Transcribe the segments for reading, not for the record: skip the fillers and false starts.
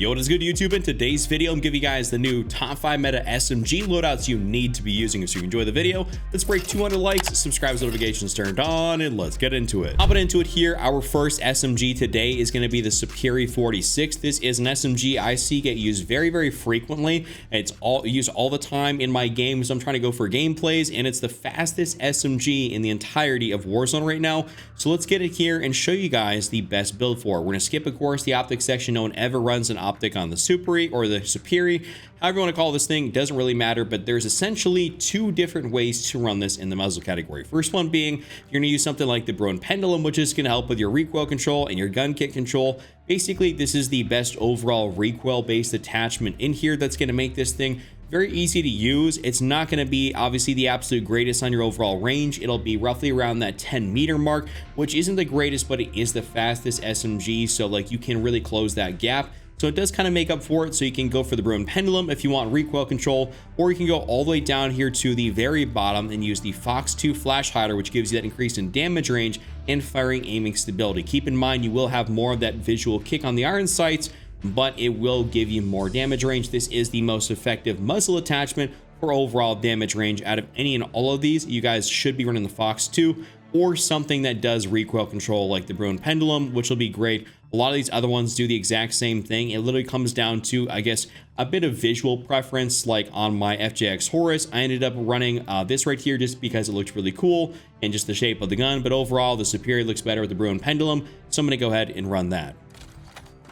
Yo, what is good, YouTube? In today's video, I'm giving you guys the new top 5 meta SMG loadouts you need to be using. So if you enjoy the video, let's break 200 likes, subscribe, notifications turned on, and let's get into it. Hopping into it here, our first SMG today is going to be the Superior 46. This is an SMG I see get used very frequently. It's used all the time in my games. I'm trying to go for gameplays, and it's the fastest SMG in the entirety of Warzone right now. So let's get it here and show you guys the best build for it. We're going to skip, of course, the optic section. No one ever runs an optic on the Superi or the Superior. However you want to call this thing, doesn't really matter, but there's essentially two different ways to run this in the muzzle category. First one being, you're going to use something like the Brown Pendulum, which is going to help with your recoil control and your gun kick control. Basically, this is the best overall recoil-based attachment in here that's going to make this thing very easy to use. It's not going to be obviously the absolute greatest on your overall range. It'll be roughly around that 10-meter mark, which isn't the greatest, but it is the fastest SMG. So like you can really close that gap. So it does kind of make up for it. So you can go for the Brown Pendulum if you want recoil control, or you can go all the way down here to the very bottom and use the Fox 2 Flash Hider, which gives you that increase in damage range and firing aiming stability. Keep in mind, you will have more of that visual kick on the iron sights, but it will give you more damage range. This is the most effective muzzle attachment for overall damage range out of any and all of these. You guys should be running the Fox 2 or something that does recoil control like the Brown Pendulum, which will be great. A lot of these other ones do the exact same thing. It literally comes down to, I guess, a bit of visual preference. Like on my FJX Horus, I ended up running this right here just because it looked really cool and just the shape of the gun. But overall, the Superior looks better with the Brown Pendulum, so I'm going to go ahead and run that.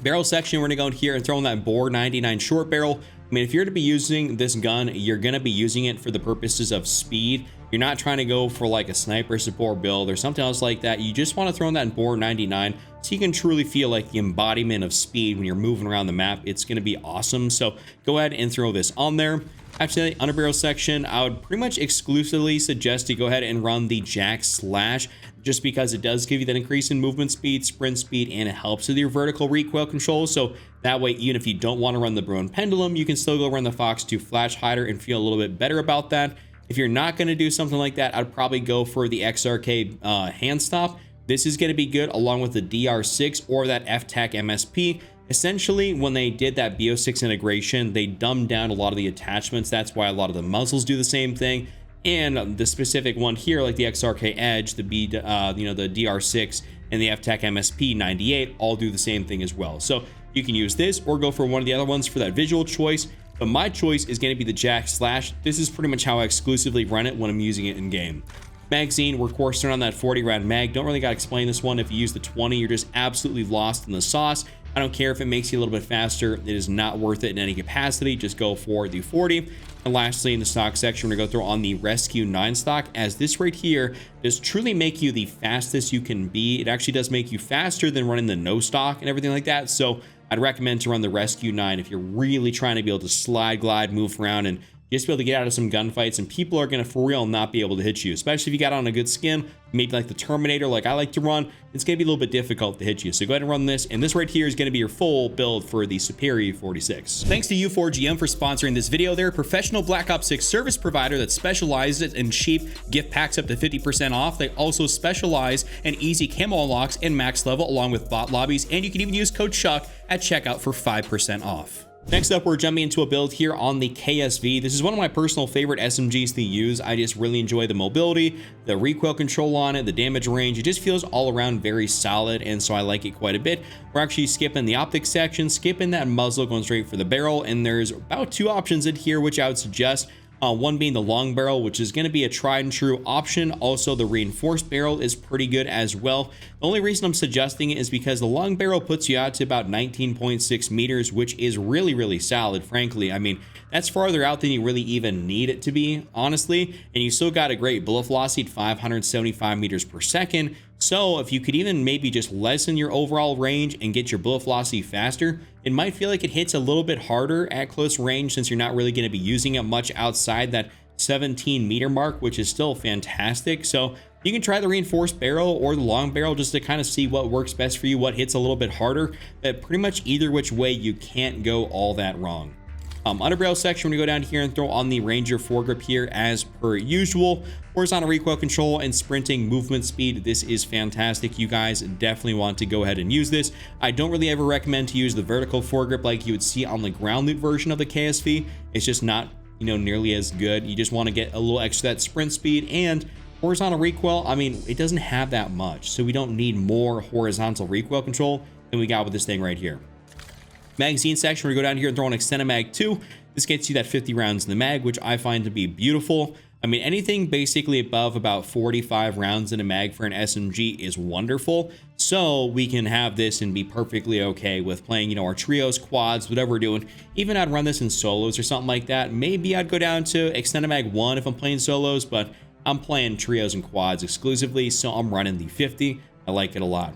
Barrel section, we're going to go in here and throw in that Bore 99 short barrel. I mean, if you're to be using this gun, you're going to be using it for the purposes of speed. You're not trying to go for like a sniper support build or something else like that. You just want to throw in that Bore 99 so you can truly feel like the embodiment of speed when you're moving around the map. It's going to be awesome. So go ahead and throw this on there. Actually, under barrel section, I would pretty much exclusively suggest to go ahead and run the Jack Slash, just because it does give you that increase in movement speed, sprint speed, and it helps with your vertical recoil control. So that way, even if you don't want to run the Brown Pendulum, you can still go run the Fox 2 Flash Hider and feel a little bit better about that. If you're not going to do something like that, I'd probably go for the XRK hand stop. This is going to be good along with the DR6 or that FTAC MSP. Essentially, when they did that BO6 integration, they dumbed down a lot of the attachments. That's why a lot of the muzzles do the same thing. And the specific one here, like the XRK Edge, the the DR6 and the FTAC MSP 98 all do the same thing as well. So you can use this or go for one of the other ones for that visual choice. But my choice is going to be the Jack Slash. This is pretty much how I exclusively run it when I'm using it in game. Magazine, we're of course turning on that 40 round mag. Don't really got to explain this one. If you use the 20, you're just absolutely lost in the sauce. I don't care if it makes you a little bit faster. It is not worth it in any capacity. Just go for the 40. And lastly, in the stock section, we're going to go through on the Rescue 9 stock, as this right here does truly make you the fastest you can be. It actually does make you faster than running the no stock and everything like that. So I'd recommend to run the Rescue 9 if you're really trying to be able to slide, glide, move around, and just be able to get out of some gunfights, and people are going to for real not be able to hit you, especially if you got on a good skin, maybe like the Terminator like I like to run. It's going to be a little bit difficult to hit you. So go ahead and run this, and this right here is going to be your full build for the Superior 46. Thanks to U4GM for sponsoring this video. They're a professional Black Ops 6 service provider that specializes in cheap gift packs up to 50% off. They also specialize in easy camo unlocks and max level along with bot lobbies, and you can even use code CHUCK at checkout for 5% off. Next up, we're jumping into a build here on the KSV. This is one of my personal favorite SMGs to use. I just really enjoy the mobility, the recoil control on it, the damage range. It just feels all around very solid, and so I like it quite a bit. We're actually skipping the optic section, skipping that muzzle, going straight for the barrel, and there's about two options in here which I would suggest. One being the long barrel, which is going to be a tried and true option. Also, the reinforced barrel is pretty good as well. The only reason I'm suggesting it is because the long barrel puts you out to about 19.6 meters, which is really solid, frankly. I mean, that's farther out than you really even need it to be, honestly. And you still got a great bullet velocity at 575 meters per second. So if you could even maybe just lessen your overall range and get your bullet velocity faster, it might feel like it hits a little bit harder at close range, since you're not really going to be using it much outside that 17-meter mark, which is still fantastic. So you can try the reinforced barrel or the long barrel just to kind of see what works best for you, what hits a little bit harder. But pretty much either which way, you can't go all that wrong. Under barrel section, we're gonna go down here and throw on the Ranger foregrip here as per usual. Horizontal recoil control and sprinting movement speed. This is fantastic. You guys definitely want to go ahead and use this. I don't really ever recommend to use the vertical foregrip like you would see on the ground loot version of the KSV. It's just not, you know, nearly as good. You just want to get a little extra that sprint speed, and horizontal recoil, I mean, it doesn't have that much, so we don't need more horizontal recoil control than we got with this thing right here. Magazine section, we're gonna go down here and throw an extended mag 2. This gets you that 50 rounds in the mag, which I find to be beautiful. I mean, anything basically above about 45 rounds in a mag for an SMG is wonderful. So we can have this and be perfectly okay with playing, you know, our trios, quads, whatever we're doing. Even I'd run this in solos or something like that. Maybe I'd go down to extended mag 1 if I'm playing solos, but I'm playing trios and quads exclusively, so I'm running the 50. I like it a lot.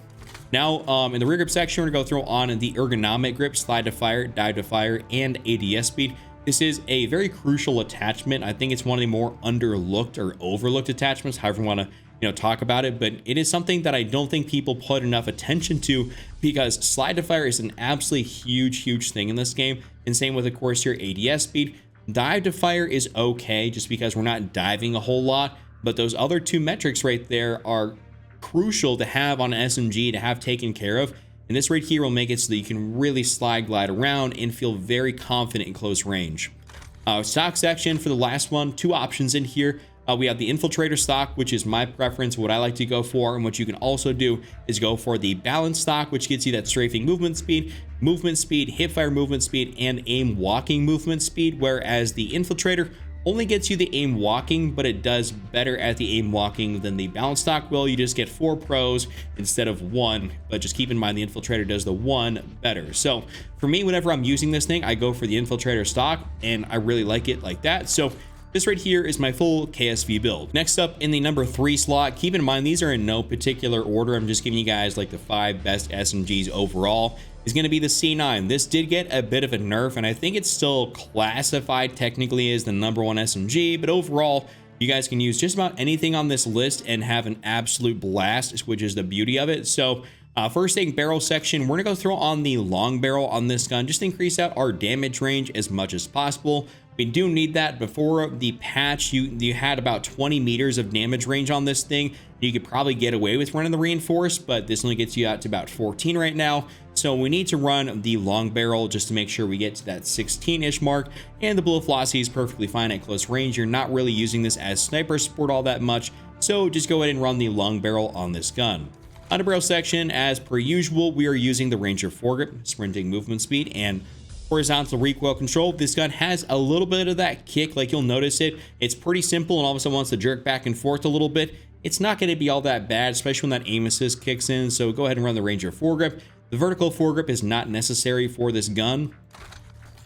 Now, in the rear grip section, we're gonna go throw on the ergonomic grip, slide to fire, dive to fire, and ADS speed. This is a very crucial attachment. I think it's one of the more underlooked or overlooked attachments, however you want to, you know, talk about it, but it is something that I don't think people put enough attention to, because slide to fire is an absolutely huge thing in this game. And same with, of course, your ADS speed. Dive to fire is okay just because we're not diving a whole lot, but those other two metrics right there are crucial to have on an SMG to have taken care of. And this right here will make it so that you can really slide glide around and feel very confident in close range. Stock section for the last one, two options in here. We have the infiltrator stock, which is my preference, what I like to go for. And what you can also do is go for the balance stock, which gets you that strafing movement speed, hip fire movement speed, and aim walking movement speed. Whereas the infiltrator only gets you the aim walking, but it does better at the aim walking than the balance stock will. You just get 4 pros instead of 1, but just keep in mind the infiltrator does the 1 better. So for me, whenever I'm using this thing, I go for the infiltrator stock, and I really like it like that. So this right here is my full KSV build. Next up in the number 3 slot, keep in mind these are in no particular order. I'm just giving you guys like the 5 best SMGs overall. Is going to be the C9. This did get a bit of a nerf, and I think it's still classified technically as the #1 SMG, but overall, you guys can use just about anything on this list and have an absolute blast, which is the beauty of it. So first thing, barrel section, we're gonna go throw on the long barrel on this gun, just to increase out our damage range as much as possible. We do need that. Before the patch, you had about 20 meters of damage range on this thing. You could probably get away with running the reinforced, but this only gets you out to about 14 right now. So we need to run the long barrel just to make sure we get to that 16-ish mark. And the bullet velocity is perfectly fine at close range. You're not really using this as sniper support all that much, so just go ahead and run the long barrel on this gun. Under barrel section, as per usual, we are using the Ranger foregrip, sprinting movement speed, and horizontal recoil control. This gun has a little bit of that kick, like you'll notice it. It's pretty simple, and all of a sudden wants to jerk back and forth a little bit. It's not going to be all that bad, especially when that aim assist kicks in, so go ahead and run the Ranger foregrip. The vertical foregrip is not necessary for this gun.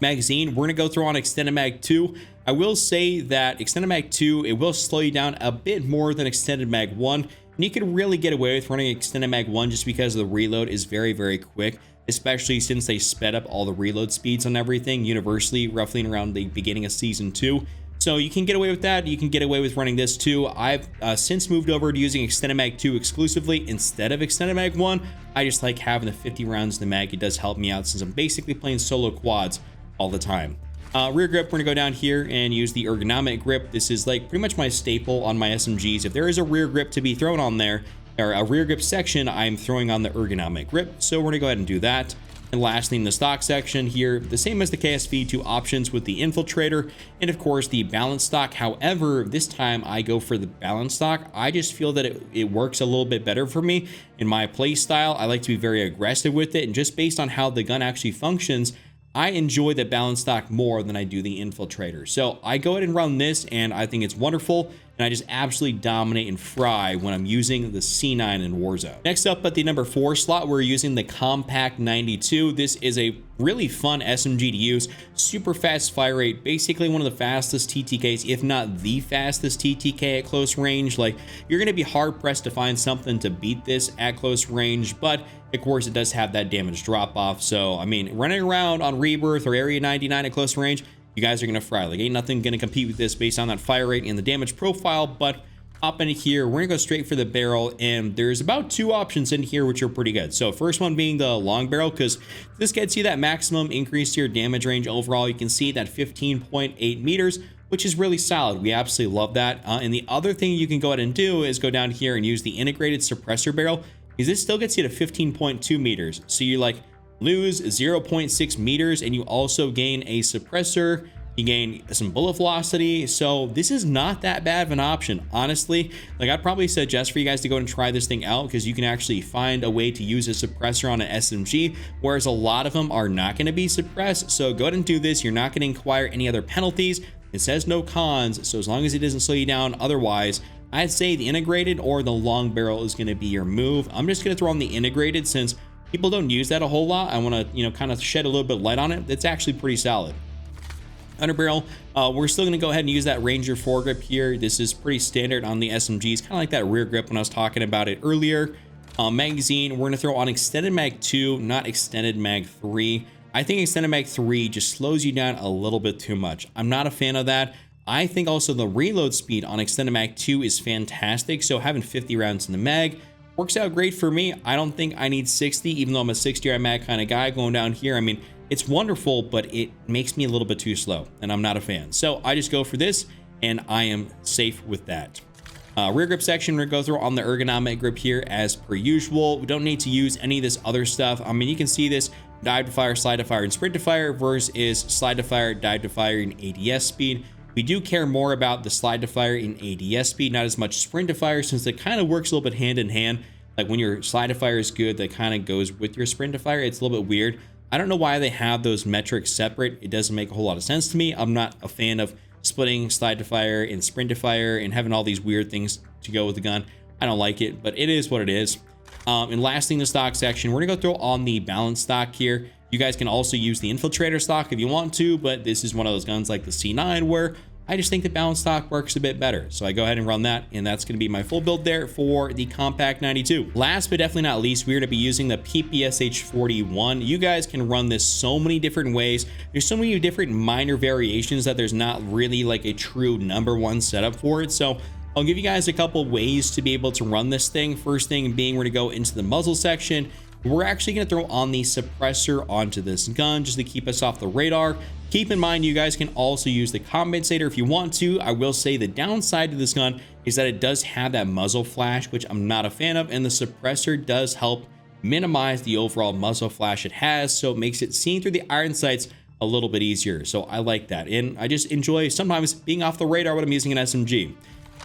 Magazine, we're going to go throw on extended mag 2. I will say that extended mag 2, it will slow you down a bit more than extended mag 1. And you can really get away with running extended mag 1 just because the reload is very quick, especially since they sped up all the reload speeds on everything universally, roughly around the beginning of season 2. So you can get away with that. You can get away with running this too. I've since moved over to using extended mag 2 exclusively instead of extended mag 1. I just like having the 50 rounds in the mag. It does help me out since I'm basically playing solo quads all the time. Rear grip, we're gonna go down here and use the ergonomic grip. This is like pretty much my staple on my SMGs. If there is a rear grip to be thrown on there, or a rear grip section, I'm throwing on the ergonomic grip. So we're gonna go ahead and do that. And lastly, in the stock section here, the same as the KSV, 2 options with the infiltrator and of course the balance stock. However, this time I go for the balance stock. I just feel that it works a little bit better for me in my play style. I like to be very aggressive with it, and just based on how the gun actually functions, I enjoy the balance stock more than I do the infiltrator. So I go ahead and run this, and I think it's wonderful, and I just absolutely dominate and fry when I'm using the C9 in Warzone. Next up at the number 4 slot, we're using the Compact 92. This is a really fun SMG to use, super fast fire rate, basically one of the fastest TTKs, if not the fastest TTK at close range. Like, you're gonna be hard pressed to find something to beat this at close range, but of course it does have that damage drop off. So I mean, running around on Rebirth or Area 99 at close range, you guys are gonna fry. Like, ain't nothing gonna compete with this based on that fire rate and the damage profile. But hop into here. We're gonna go straight for the barrel, and there's about 2 options in here which are pretty good. So first one being the long barrel, because this gets you that maximum increase to your damage range overall. You can see that 15.8 meters, which is really solid. We absolutely love that. And the other thing you can go ahead and do is go down here and use the integrated suppressor barrel, because this still gets you to 15.2 meters. So you like lose 0.6 meters, and you also gain a suppressor. You gain some bullet velocity. So this is not that bad of an option, honestly. Like, I'd probably suggest for you guys to go and try this thing out, because you can actually find a way to use a suppressor on an SMG, whereas a lot of them are not going to be suppressed. So go ahead and do this. You're not going to acquire any other penalties. It says no cons, so as long as it doesn't slow you down otherwise, I'd say the integrated or the long barrel is going to be your move. I'm just going to throw on the integrated since people don't use that a whole lot. I want to, you know, kind of shed a little bit light on it. It's actually pretty solid. Under barrel, we're still going to go ahead and use that Ranger foregrip here. This is pretty standard on the SMGs, kind of like that rear grip when I was talking about it earlier. Magazine, we're going to throw on extended mag 2, not extended mag 3. I think extended mag 3 just slows you down a little bit too much. I'm not a fan of that. I think also the reload speed on extended mag 2 is fantastic. So having 50 rounds in the mag works out great for me. I don't think I need 60, even though I'm a 60 round mag kind of guy going down here. I mean, it's wonderful, but it makes me a little bit too slow, and I'm not a fan. So I just go for this, and I am safe with that. Rear grip section, we're gonna go through on the ergonomic grip here as per usual. We don't need to use any of this other stuff. I mean, you can see this dive to fire, slide to fire, and sprint to fire versus slide to fire, dive to fire, and ADS speed. We do care more about the slide to fire and ADS speed, not as much sprint to fire, since it kind of works a little bit hand in hand. Like when your slide to fire is good, that kind of goes with your sprint to fire. It's a little bit weird. I don't know why they have those metrics separate. It doesn't make a whole lot of sense to me. I'm not a fan of splitting slide to fire and sprint to fire and having all these weird things to go with the gun. I don't like it, but it is what it is. And last thing, the stock section, we're gonna go through on the balance stock here. You guys can also use the infiltrator stock if you want to, but this is one of those guns like the C9 where I just think the balance stock works a bit better. So I go ahead and run that, and that's going to be my full build there for the Compact 92. Last but definitely not least, we're going to be using the PPSH 41. You guys can run this so many different ways. There's so many different minor variations that there's not really like a true #1 setup for it. So I'll give you guys a couple ways to be able to run this thing. First thing being, we're going to go into the muzzle section. We're actually going to throw on the suppressor onto this gun just to keep us off the radar. Keep in mind, you guys can also use the compensator if you want to. I will say the downside to this gun is that it does have that muzzle flash, which I'm not a fan of, and the suppressor does help minimize the overall muzzle flash it has, so it makes it seeing through the iron sights a little bit easier. So I like that, and I just enjoy sometimes being off the radar when I'm using an SMG.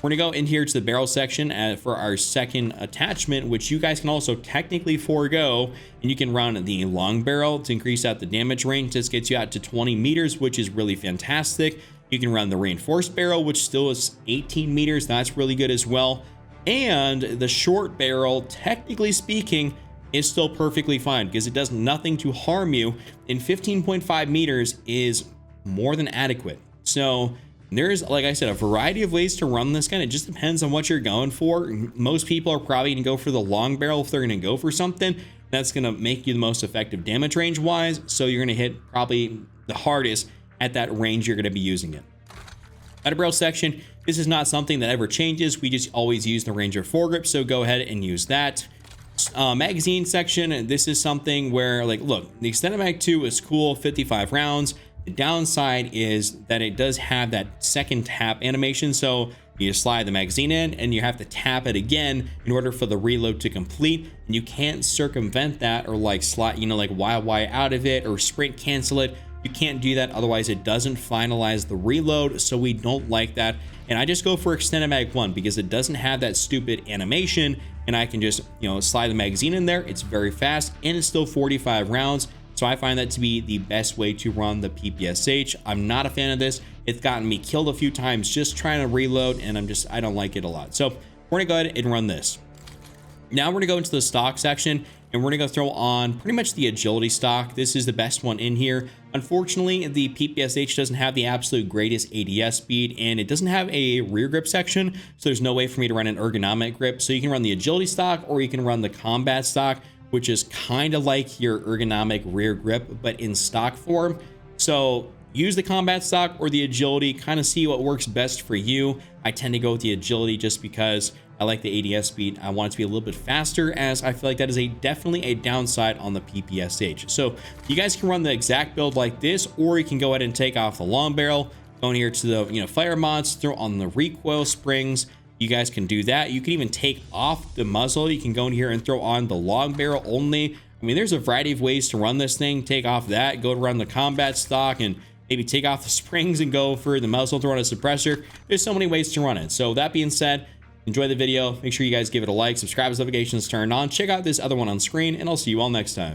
We're gonna go in here to the barrel section for our second attachment, which you guys can also technically forego, and you can run the long barrel to increase out the damage range. This gets you out to 20 meters, which is really fantastic. You can run the reinforced barrel, which still is 18 meters. That's really good as well. And the short barrel, technically speaking, is still perfectly fine because it does nothing to harm you, and 15.5 meters is more than adequate. So there's, like I said, a variety of ways to run this gun. It just depends on what you're going for. Most people are probably going to go for the long barrel if they're going to go for something that's going to make you the most effective damage range wise. So you're going to hit probably the hardest at that range you're going to be using it. At a barrel section, this is not something that ever changes. We just always use the Ranger foregrip, so go ahead and use that. Magazine section, this is something where, like, look, the extended mag 2 is cool, 55 rounds. The downside is that it does have that second tap animation, so you slide the magazine in and you have to tap it again in order for the reload to complete, and you can't circumvent that or like slide, you know, like Y out of it or sprint cancel it. You can't do that, otherwise it doesn't finalize the reload, so we don't like that. And I just go for extended mag 1 because it doesn't have that stupid animation, and I can just, you know, slide the magazine in there. It's very fast, and it's still 45 rounds. So I find that to be the best way to run the PPSH. I'm not a fan of this. It's gotten me killed a few times just trying to reload, and I don't like it a lot. So we're gonna go ahead and run this. Now we're gonna go into the stock section, and we're gonna go throw on pretty much the agility stock. This is the best one in here. Unfortunately, the PPSH doesn't have the absolute greatest ADS speed, and it doesn't have a rear grip section, so there's no way for me to run an ergonomic grip. So you can run the agility stock, or you can run the combat stock, which is kind of like your ergonomic rear grip, but in stock form. So use the combat stock or the agility, kind of see what works best for you. I tend to go with the agility just because I like the ADS speed. I want it to be a little bit faster, as I feel like that is definitely a downside on the PPS stage. So you guys can run the exact build like this, or you can go ahead and take off the long barrel, go in here to the fire mods, throw on the recoil springs. You guys can do that. You can even take off the muzzle. You can go in here and throw on the long barrel only. I mean, there's a variety of ways to run this thing. Take off that, go to run the combat stock, and maybe take off the springs and go for the muzzle, throw on a suppressor. There's so many ways to run it. So that being said, enjoy the video. Make sure you guys give it a like, subscribe as notifications turned on. Check out this other one on screen, and I'll see you all next time.